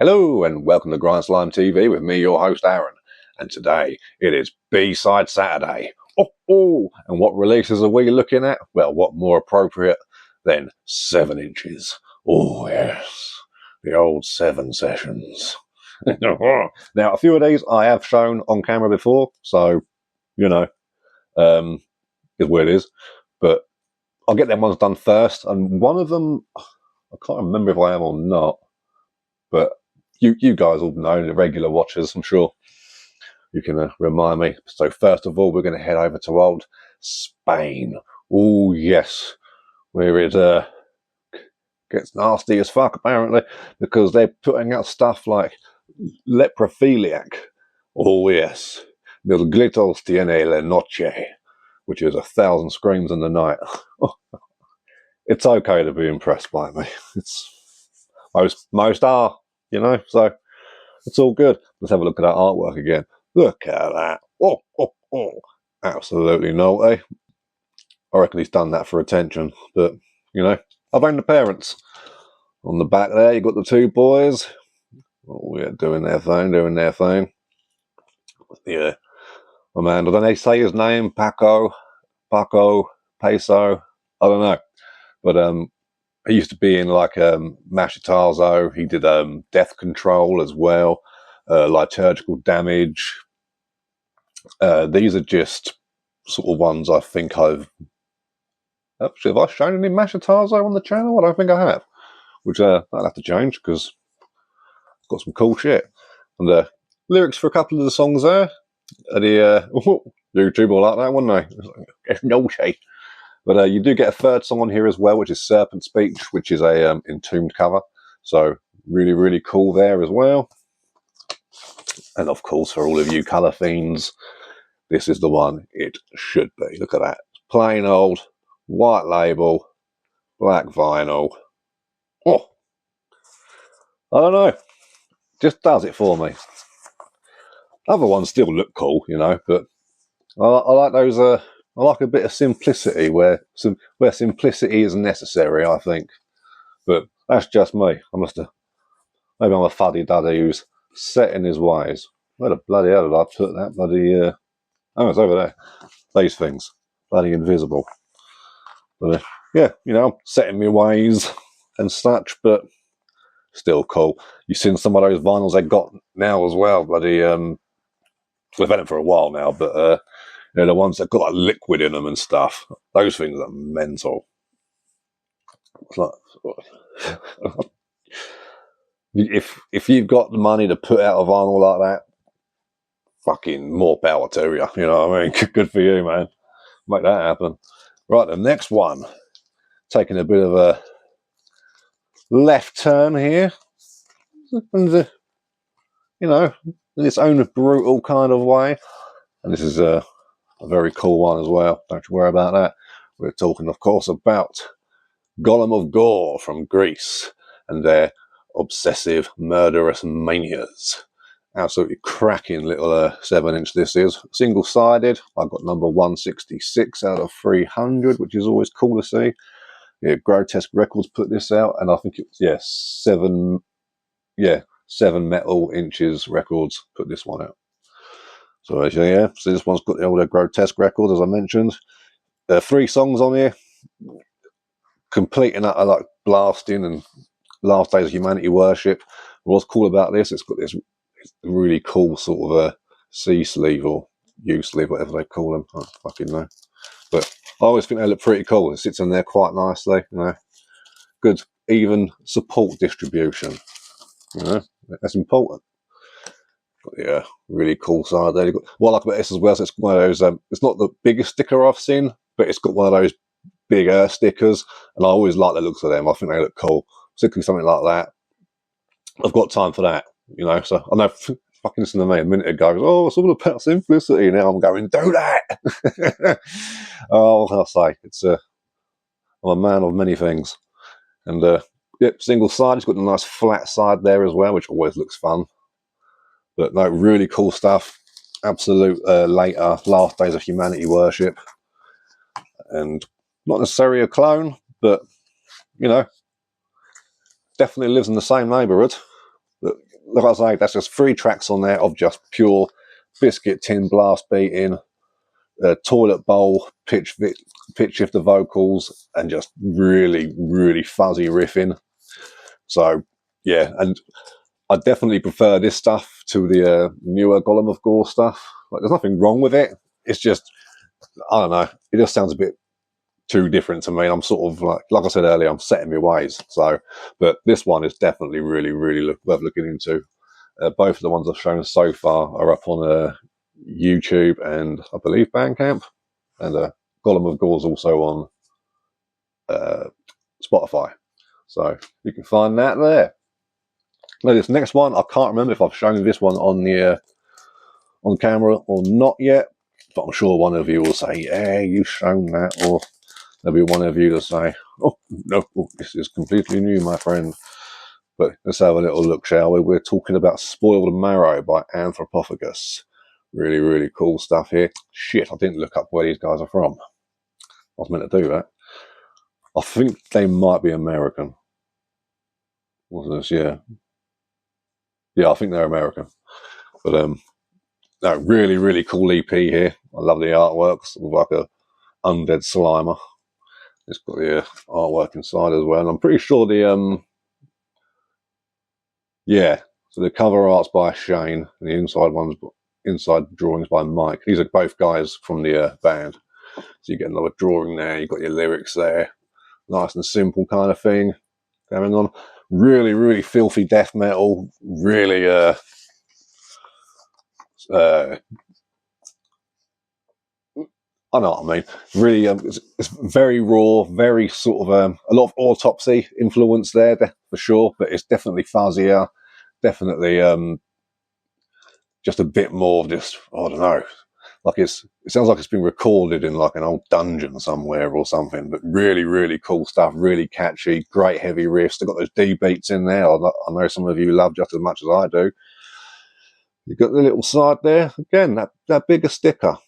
Hello and welcome to GrindslimeTV with me, your host Aaron. And today it is B-Side Saturday. And what releases are we looking at? Well, what more appropriate than 7 inches? Oh yes, the old 7 sessions. Now, a few of these I have shown on camera before, so, you know, is where it is. But I'll get them ones done first. And one of them, I can't remember if I am or not, but you guys all know, the regular watchers, I'm sure you can remind me. So first of all, we're going to head over to old Spain. Oh yes, where it gets nasty as fuck apparently, because they're putting out stuff like Leprophiliac. Oh yes, Mil Gritos tiene la noche, which is 1,000 screams in the night. It's okay to be impressed by me. It's most are, you know, so it's all good. Let's have a look at that artwork again. Look at that. Oh. Absolutely naughty. I reckon he's done that for attention, but, you know, I blame the parents. On the back there, you got the two boys. Oh, yeah, doing their thing. Yeah. My man, don't they say his name? Paco, Peso? I don't know. But, he used to be in like Mashitazo. He did Death Control as well, Liturgical Damage. These are just sort of ones I think I've actually, have I shown any Mashitazo on the channel? I don't think I have. Which I'll have to change because it's got some cool shit. And lyrics for a couple of the songs there. YouTube will like that, wouldn't they? No shade. But you do get a third song on here as well, which is Serpent Speech, which is a Entombed cover. So really cool there as well. And of course, for all of you colour fiends, this is the one it should be. Look at that. Plain old, white label, black vinyl. Oh, I don't know. Just does it for me. Other ones still look cool, you know, but I like those... I like a bit of simplicity where simplicity is necessary, I think. But that's just me. Maybe I'm a fuddy-duddy who's set in his ways. Where the bloody hell did I put that bloody... Oh, it's over there. These things. Bloody invisible. But, yeah, you know, I'm set in my ways and such, but still cool. You've seen some of those vinyls they got now as well. Bloody... we've had them for a while now, but... you know, the ones that got like liquid in them and stuff. Those things are mental. It's like, if you've got the money to put out a vinyl like that, fucking more power to you. You know what I mean? Good for you, man. Make that happen. Right, the next one. Taking a bit of a left turn here. And, you know, in its own brutal kind of way. And this is a very cool one as well. Don't you worry about that. We're talking, of course, about Golem of Gore from Greece and their obsessive, murderous manias. Absolutely cracking little 7-inch this is. Single-sided. I've got number 166 out of 300, which is always cool to see. Yeah, Grotesque Records put this out, and I think it was, 7 Metal Inches Records put this one out. So yeah, so this one's got the older Grotesque Records, as I mentioned. 3 songs on here, complete and utter like blasting and Last Days of Humanity Worship. What's cool about this? It's got this really cool sort of C sleeve or U sleeve, whatever they call them. I don't fucking know, but I always think they look pretty cool. It sits in there quite nicely. You know, good even support distribution. You know, that's important. Yeah, really cool side there. What I like about this as well is it's one of those, it's not the biggest sticker I've seen, but it's got one of those bigger stickers, and I always like the looks of them. I think they look cool, particularly something like that. I've got time for that, you know, so I know fucking listen to me a minute ago, oh, it's all about simplicity. Now I'm going, do that. Oh, I'll say, I'm a man of many things. And, yep, single side, it's got a nice flat side there as well, which always looks fun. But no, really cool stuff. Absolute later Last Days of Humanity Worship. And not necessarily a clone, but, you know, definitely lives in the same neighbourhood. But like I say, that's just 3 tracks on there of just pure biscuit tin blast beating, toilet bowl, pitch shift the vocals, and just really, really fuzzy riffing. So yeah, and I definitely prefer this stuff to the newer Golem of Gore stuff. Like, there's nothing wrong with it. It's just, I don't know, it just sounds a bit too different to me. I'm sort of like I said earlier, I'm set in my ways. So, but this one is definitely really, really worth looking into. Both of the ones I've shown so far are up on YouTube and I believe Bandcamp, and Golem of Gore's also on Spotify. So you can find that there. Now this next one, I can't remember if I've shown this one on the on camera or not yet, but I'm sure one of you will say, "Yeah, you've shown that," or there'll be one of you to say, "Oh no, this is completely new, my friend." But let's have a little look, shall we? We're talking about Spoiled Marrow by Anthropophagus. Really, really cool stuff here. Shit, I didn't look up where these guys are from. I was meant to do that. I think they might be American. Wasn't this? Yeah. Yeah, I think they're American. But no, really, really cool EP here. I love the artwork. Sort of like a undead Slimer. It's got the artwork inside as well. And I'm pretty sure the yeah, so the cover art's by Shane, and the inside drawings by Mike. These are both guys from the band. So you get another drawing there. You've got your lyrics there. Nice and simple kind of thing going on. Really, really filthy death metal. Really, I know what I mean. Really, it's very raw, very sort of a lot of Autopsy influence there for sure, but it's definitely fuzzier, definitely just a bit more of just, I don't know, like it sounds like it's been recorded in like an old dungeon somewhere or something. But really, really cool stuff, really catchy, great heavy riffs. They've got those D beats in there. I know some of you love just as much as I do. You've got the little side there again, that bigger sticker.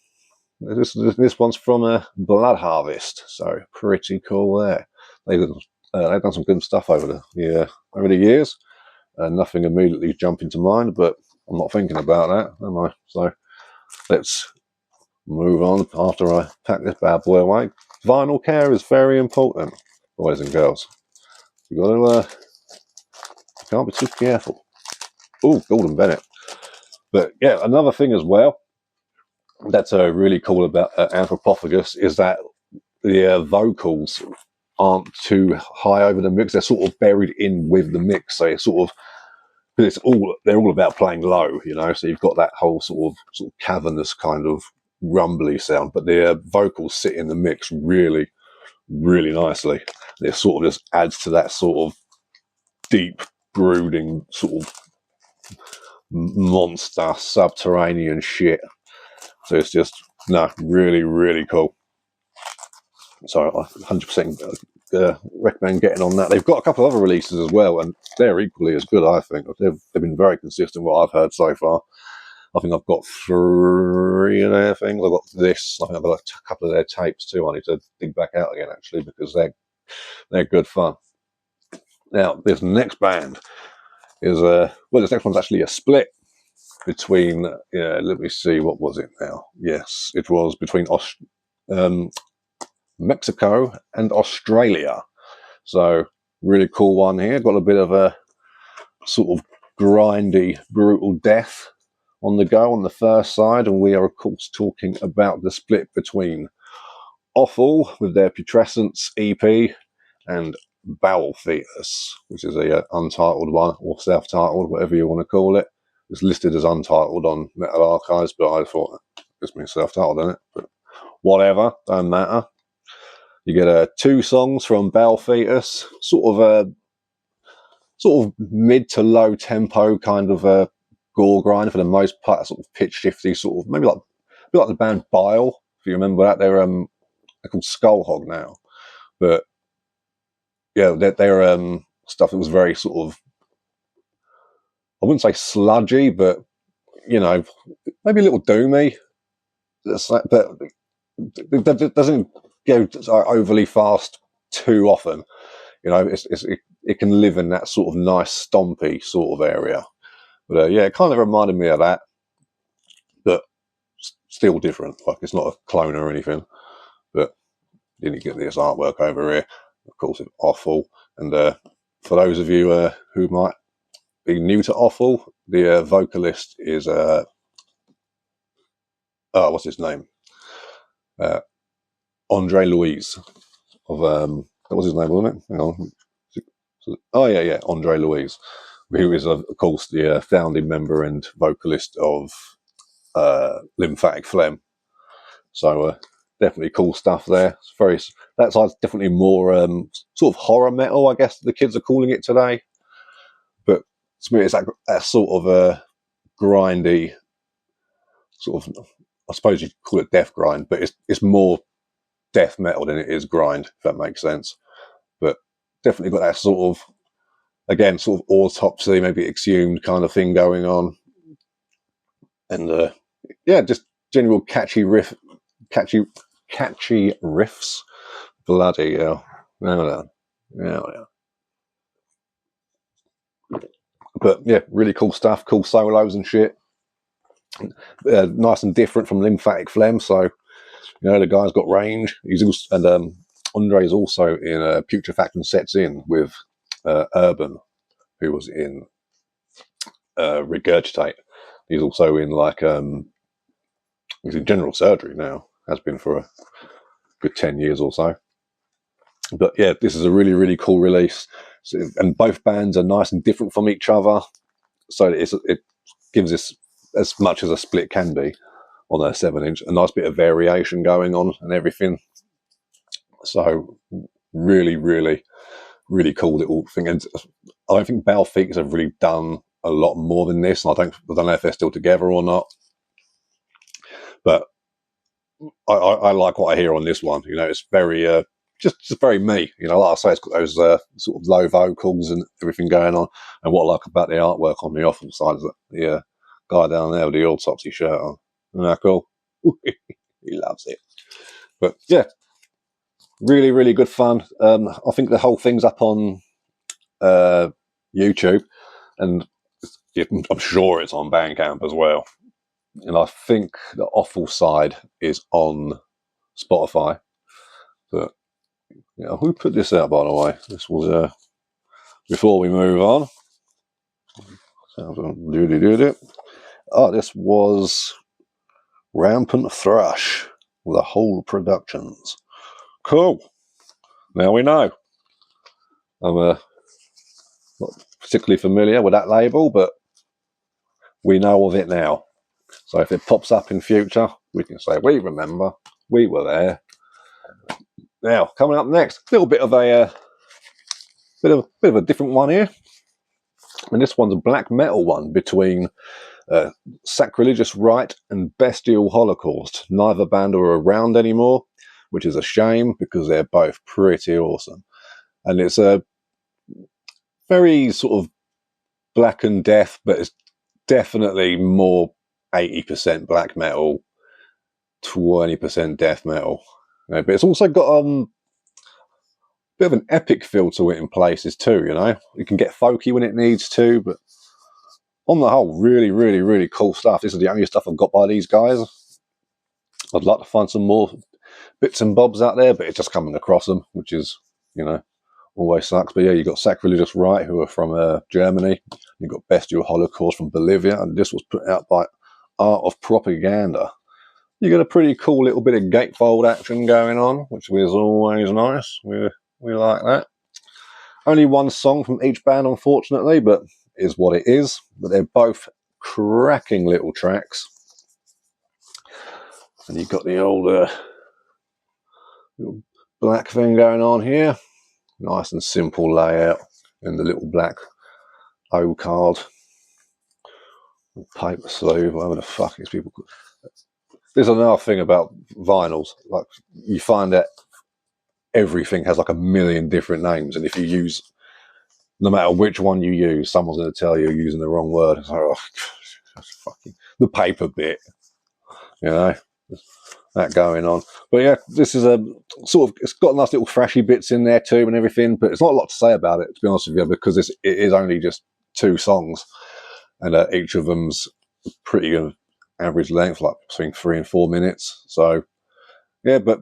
This one's from Blood Harvest, so pretty cool there. They've done some good stuff over the years. Nothing immediately jumping to mind, but I'm not thinking about that, am I? So let's move on after I pack this bad boy away. Vinyl care is very important, boys and girls. You got to can't be too careful. Oh, Gordon Bennett. But yeah, another thing as well that's really cool about Anthropophagus is that the vocals aren't too high over the mix. They're sort of buried in with the mix. So it's sort of, they're all about playing low, you know. So you've got that whole sort of cavernous kind of rumbly sound, but the vocals sit in the mix really, really nicely. It sort of just adds to that sort of deep, brooding sort of monster subterranean shit. So it's just really, really cool. So I 100% recommend getting on that. They've got a couple of other releases as well, and they're equally as good, I think. They've been very consistent, what I've heard so far. I think I've got 3 of their things. I've got this. I think I've got a couple of their tapes too. I need to dig back out again, actually, because they're good fun. Now, this next band is this next one's actually a split between, let me see, what was it now? Yes, it was between Mexico and Australia. So really cool one here. Got a bit of a sort of grindy, brutal death on the go on the first side, and we are of course talking about the split between Offal with their Putrescence EP and Bowel Fetus, which is a untitled one, or self-titled, whatever you want to call it. It's listed as untitled on Metal Archives, but I thought this means self-titled, doesn't it? But whatever, don't matter. You get 2 songs from Bowel Fetus, sort of mid to low tempo kind of gore grind for the most part, sort of pitch shifty, sort of maybe like a bit like the band Bile, if you remember that. They're called Skullhog now, but yeah, they're stuff that was very sort of, I wouldn't say sludgy, but you know, maybe a little doomy. But it doesn't go overly fast too often. You know, it can live in that sort of nice stompy sort of area. But yeah, it kind of reminded me of that, but still different. Like it's not a clone or anything. But then you get this artwork over here. Of course, it's Offal. And for those of you who might be new to Offal, the vocalist is what's his name? Andre Louise of that was his name, wasn't it? Hang on. Oh yeah, Andre Louise, who is of course the founding member and vocalist of Lymphatic Phlegm. So definitely cool stuff there. It's very that side's definitely more sort of horror metal, I guess the kids are calling it today. But to me, it's that sort of a grindy sort of. I suppose you'd call it death grind, but it's more death metal than it is grind, if that makes sense. But definitely got that sort of, again, sort of autopsy, maybe exhumed kind of thing going on. And yeah, just general catchy riffs. Bloody hell. No. But yeah, really cool stuff, cool solos and shit. Nice and different from Lymphatic Phlegm, so the guy's got range. He's also, and Andre's also in Putrefaction Sets In with Urban, who was in Regurgitate. He's also in he's in General Surgery now, has been for a good 10 years or so. But yeah, this is a really, really cool release. So, and both bands are nice and different from each other. So it gives us, as much as a split can be on a 7-inch, a nice bit of variation going on and everything. So really, really, really cool little thing. And I think Balfeeks have really done a lot more than this. And I don't know if they're still together or not. But I like what I hear on this one. It's very just very me. Like I say, it's got those sort of low vocals and everything going on. And what I like about the artwork on the Offal side is that the guy down there with the autopsy shirt on. Isn't that cool? He loves it. But yeah, really, really good fun. I think the whole thing's up on YouTube, and I'm sure it's on Bandcamp as well. And I think the Offal side is on Spotify. But who put this out, by the way? This was before we move on. Oh, this was Rampant Thrush with the Whole Productions. Cool. Now we know. I'm not particularly familiar with that label, but we know of it now. So if it pops up in future, we can say, we remember, we were there. Now, coming up next, a little bit of a bit of a different one here. And this one's a black metal one between Sacrilegious Rite and Bestial Holocaust. Neither band are around anymore, which is a shame because they're both pretty awesome. And it's a very sort of black and death, but it's definitely more 80% black metal, 20% death metal. But it's also got a bit of an epic feel to it in places too, You can get folky when it needs to, but on the whole, really, really, really cool stuff. This is the only stuff I've got by these guys. I'd like to find some more bits and bobs out there, but it's just coming across them, which is, always sucks. But yeah, you've got Sacrilegious Rite, who are from Germany. You've got Bestial Holocaust from Bolivia, and this was put out by Art of Propaganda. You got a pretty cool little bit of gatefold action going on, which is always nice. We like that. Only one song from each band, unfortunately, but it is what it is. But they're both cracking little tracks. And you've got the old little black thing going on here. Nice and simple layout. And the little black O card. Paper sleeve, whatever the fuck these people call. There's another thing about vinyls. Like, you find that everything has like a million different names, and if you use, no matter which one you use, someone's going to tell you you're using the wrong word. It's like, oh, that's fucking the paper bit, that going on. But yeah, this is a sort of, it's got nice little thrashy bits in there too and everything, but it's not a lot to say about it, to be honest with you, because it is only just 2 songs. and each of them's pretty average length, like between 3 and 4 minutes. So yeah, but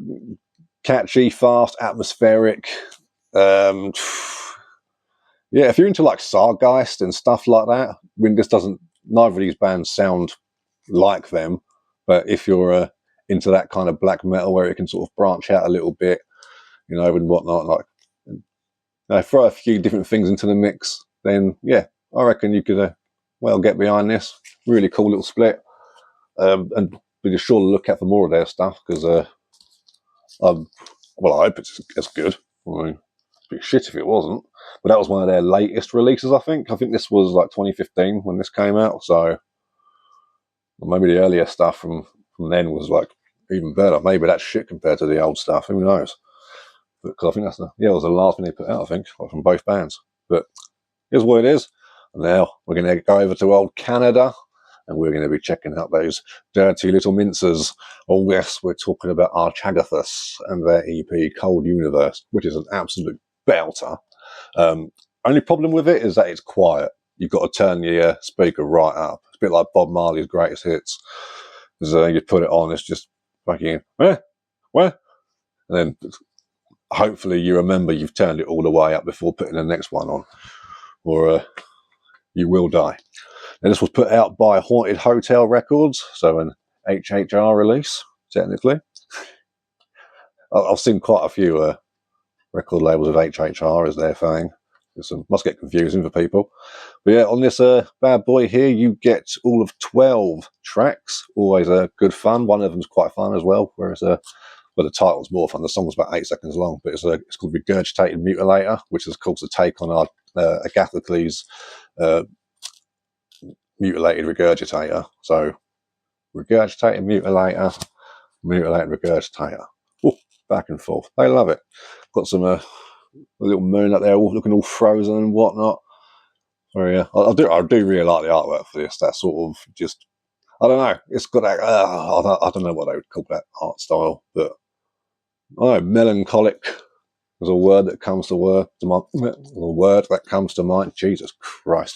catchy, fast, atmospheric. Yeah, if you're into like Sargeist and stuff like that, I mean, neither of these bands sound like them, but if you're into that kind of black metal where it can sort of branch out a little bit, you know, and whatnot, like throw a few different things into the mix, then yeah, I reckon you could well get behind this. Really cool little split, and be sure to look out for more of their stuff, because well, I hope it's good. I mean, it'd be shit if it wasn't. But that was one of their latest releases, I think. I think this was like 2015 when this came out. So maybe the earlier stuff from then was like even better. Maybe that's shit compared to the old stuff. Who knows? Because I think it was the last thing they put out, I think, from both bands. But here's what it is. And now we're going to go over to old Canada, and we're going to be checking out those dirty little mincers. Oh yes, we're talking about Archagathus and their EP Cold Universe, which is an absolute belter. Only problem with it is that it's quiet. You've got to turn your speaker right up. It's a bit like Bob Marley's greatest hits. Because you put it on, it's just fucking, where? And then hopefully you remember you've turned it all the way up before putting the next one on, or you will die. And this was put out by Haunted Hotel Records, so an HHR release, technically. I've seen quite a few record labels of HHR as their thing. It must get confusing for people. But yeah, on this bad boy here, you get all of 12 tracks. Always good fun. One of them's quite fun as well, whereas the title's more fun. The song's about 8 seconds long, but it's called Regurgitated Mutilator, which is, of course, a take on our Agathocles Mutilated Regurgitator. So, Regurgitated Mutilator, Mutilated Regurgitator. Ooh, back and forth. They love it. Got some a little moon up there, looking all frozen and whatnot. So yeah, I do really like the artwork for this. That sort of just, I don't know. It's got that. I don't know what they would call that art style, but I don't know, melancholic. There's a word that comes to mind. Jesus Christ,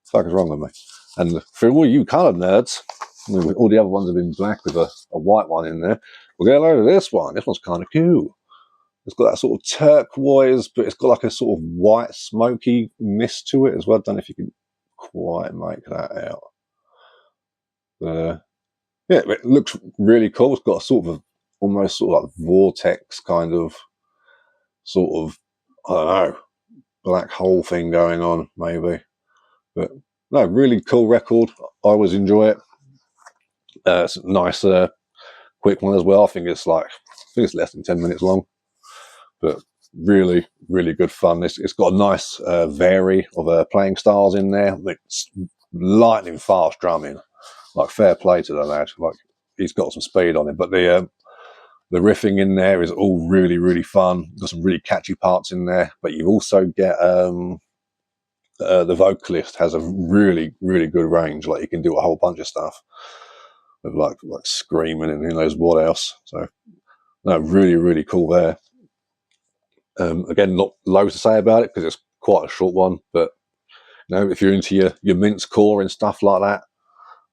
what the fuck is wrong with me? And for all you colour nerds, I mean, all the other ones have been black with a white one in there. We'll get a load of this one. This one's kind of cool. It's got that sort of turquoise, but it's got like a sort of white, smoky mist to it as well. I don't know if you can quite make that out. But yeah, it looks really cool. It's got a sort of almost sort of like vortex kind of sort of, I don't know, black hole thing going on, maybe. But no, really cool record. I always enjoy it. It's a nice, quick one as well. I think it's less than 10 minutes long. But really, really good fun. It's got a nice vary of playing styles in there. It's lightning fast drumming. Like, fair play to the lad. Like, he's got some speed on him. But the riffing in there is all really, really fun. Got some really catchy parts in there. But you also get the vocalist has a really, really good range. Like, he can do a whole bunch of stuff with like screaming and who knows what else. So, no, really, really cool there. Again, not loads to say about it because it's quite a short one, but you know, if you're into your mince core and stuff like that,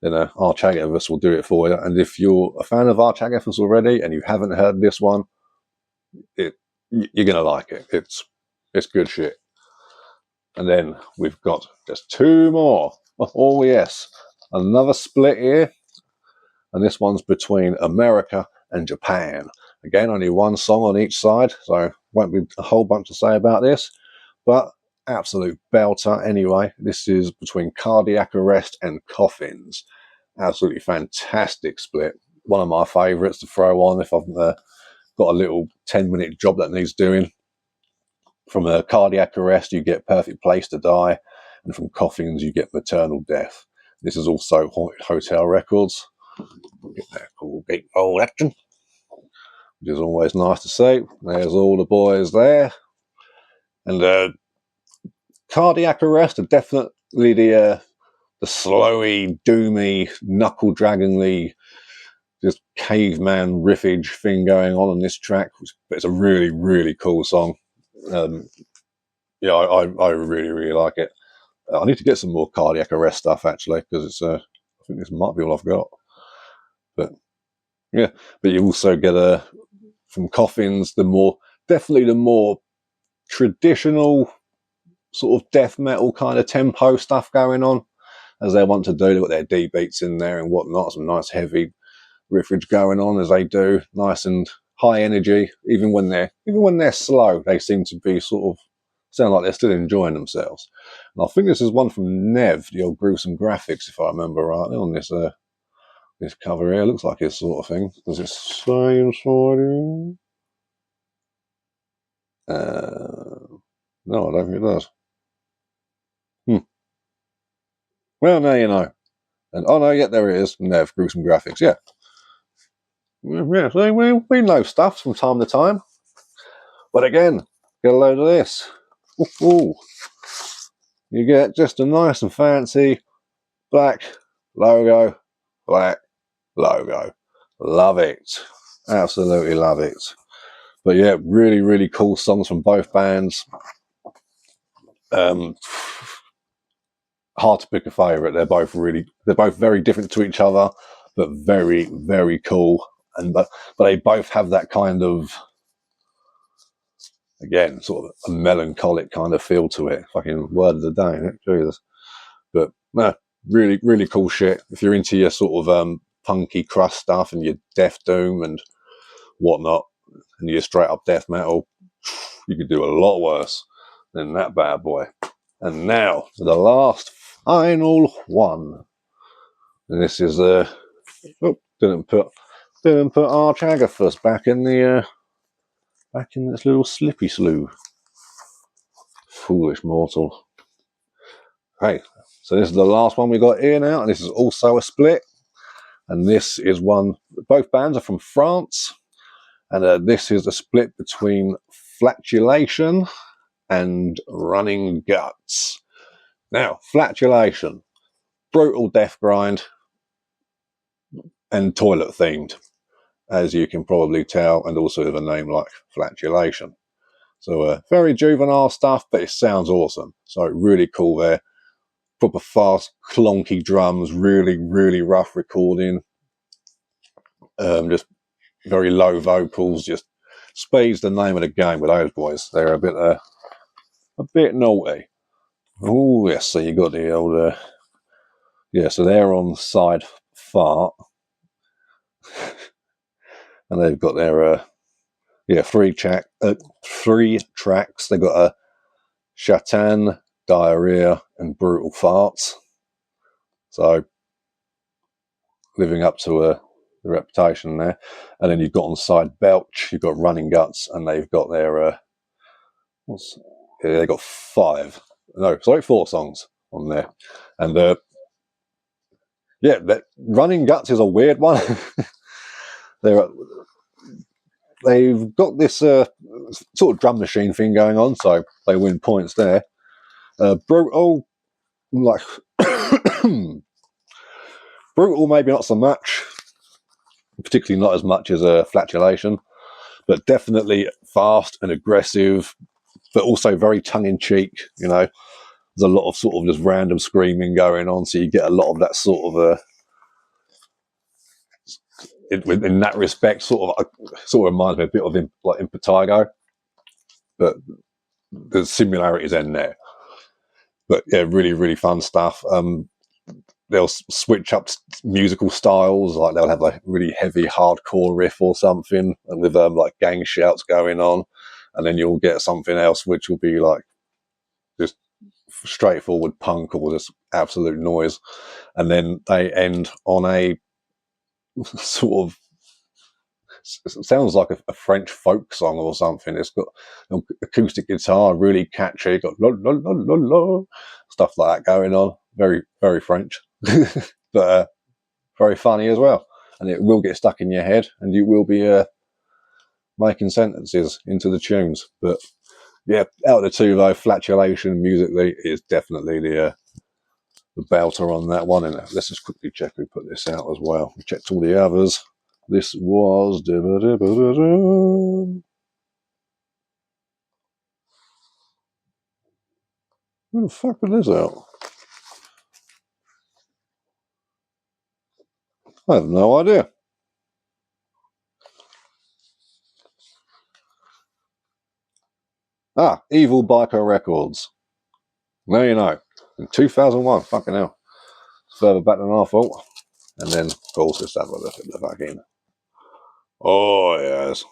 then Archagathus will do it for you. And if you're a fan of Archagathus already and you haven't heard this one, you're gonna like it. It's good shit. And then we've got just 2 more. Oh yes, another split here, and this one's between America and Japan. Again, only 1 song on each side, so won't be a whole bunch to say about this, but absolute belter anyway. This is between Cardiac Arrest and Coffins. Absolutely fantastic split. One of my favourites to throw on if I've got a little 10-minute job that needs doing. From a Cardiac Arrest, you get Perfect Place to Die, and from Coffins, you get Maternal Death. This is also Haunted Hotel Records. Get that cool big old action, which is always nice to see. There's all the boys there. And Cardiac Arrest are definitely the slowy, doomy, knuckle-draggingly, just caveman riffage thing going on this track. But it's a really, really cool song. Yeah, I really, really like it. I need to get some more cardiac arrest stuff actually, because it's I think this might be all I've got. But yeah, but you also get from Coffins definitely the more traditional sort of death metal kind of tempo stuff going on, as they want to do. They've got their D beats in there and whatnot, some nice heavy riffage going on as they do, nice and high energy. Even when they're slow, they seem to be sort of sound like they're still enjoying themselves. And I think this is one from Nev, the old Gruesome Graphics, if I remember rightly, on this this cover here. Looks like his sort of thing. Does it say inside here? No, I don't think it does. Well, now you know. And oh no, yeah, there it is. Nev, Gruesome Graphics. Yeah. Yeah, so we know stuff from time to time. But again, get a load of this. Ooh. You get just a nice and fancy black logo. Black logo. Love it. Absolutely love it. But yeah, really, really cool songs from both bands. Hard to pick a favourite. They're both very different to each other, but very, very cool. And but they both have that kind of, again, sort of a melancholic kind of feel to it. Fucking word of the day, isn't it? Jesus. But no, really, really cool shit. If you're into your sort of punky crust stuff and your death doom and whatnot, and your straight up death metal, you could do a lot worse than that bad boy. And now to the last final one. And this is didn't put Arch Agathos back in this little slippy slough. Foolish mortal. Hey, so this is the last one we got here now, and this is also a split. And this is one. Both bands are from France, and this is a split between Flatulation and Running Guts. Now, Flatulation, brutal death grind and toilet themed, as you can probably tell, and also with a name like Flatulation. So very juvenile stuff, but it sounds awesome. So really cool there. Proper fast, clonky drums, really, really rough recording. Just very low vocals. Just speed's the name of the game with those boys. They're a bit naughty. Oh yes, so you got the old so they're on side fart, and they've got their three tracks. They've got a Chatan, Diarrhea, and Brutal Farts. So living up to the reputation there. And then you've got on side Belch, you've got Running Guts, and they've got their they've got 4 songs on there. And that Running Guts is a weird one. They've got this sort of drum machine thing going on, so they win points there. Brutal, like Brutal, maybe not so much, particularly not as much as Flatulation, but definitely fast and aggressive, but also very tongue-in-cheek. You know, there's a lot of sort of just random screaming going on, so you get a lot of that sort of in that respect, sort of reminds me a bit of like Impetigo, but the similarities end there. But yeah, really, really fun stuff. They'll switch up musical styles, like they'll have a really heavy hardcore riff or something with like gang shouts going on, and then you'll get something else which will be like just straightforward punk or just absolute noise, and then they end on a sort of, it sounds like a French folk song or something. It's got acoustic guitar, really catchy, got la, la, la, la, la, stuff like that going on. Very, very French, but very funny as well. And it will get stuck in your head, and you will be making sentences into the tunes. But yeah, out of the two though, Flatulation musically is definitely the belter on that one. And let's just quickly check who put this out as well. We checked all the others. This was Who the fuck put this out? I have no idea. Ah, Evil Biker Records. Now you know. In 2001, fucking hell. Further back than I thought. And then, of course, let's have a look at the fucking... Oh, yes.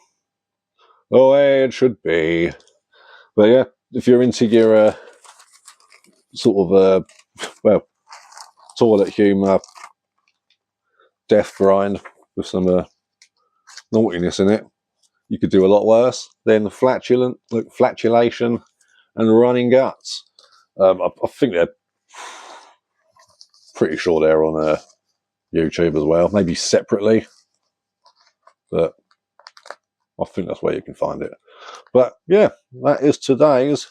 The way it should be. But yeah, if you're into your sort of, well, toilet humour, death grind with some naughtiness in it, you could do a lot worse than flatulation and running guts. I think they're pretty sure they're on YouTube as well, maybe separately, but I think that's where you can find it. But yeah, that is today's,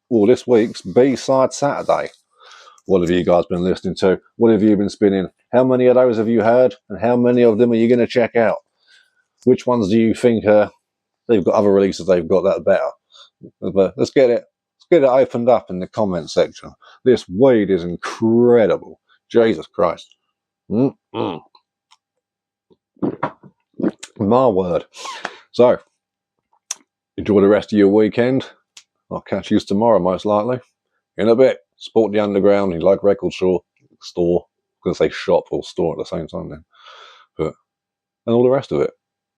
or this week's B-Side Saturday. What have you guys been listening to? What have you been spinning? How many of those have you heard? And how many of them are you going to check out? Which ones do you think they've got other releases they've got that are better? But let's get it opened up in the comment section. This weed is incredible. Jesus Christ. My word. So, enjoy the rest of your weekend. I'll catch you tomorrow, most likely. In a bit. Support the underground. You like record store. I'm going to say shop or store at the same time then. And all the rest of it.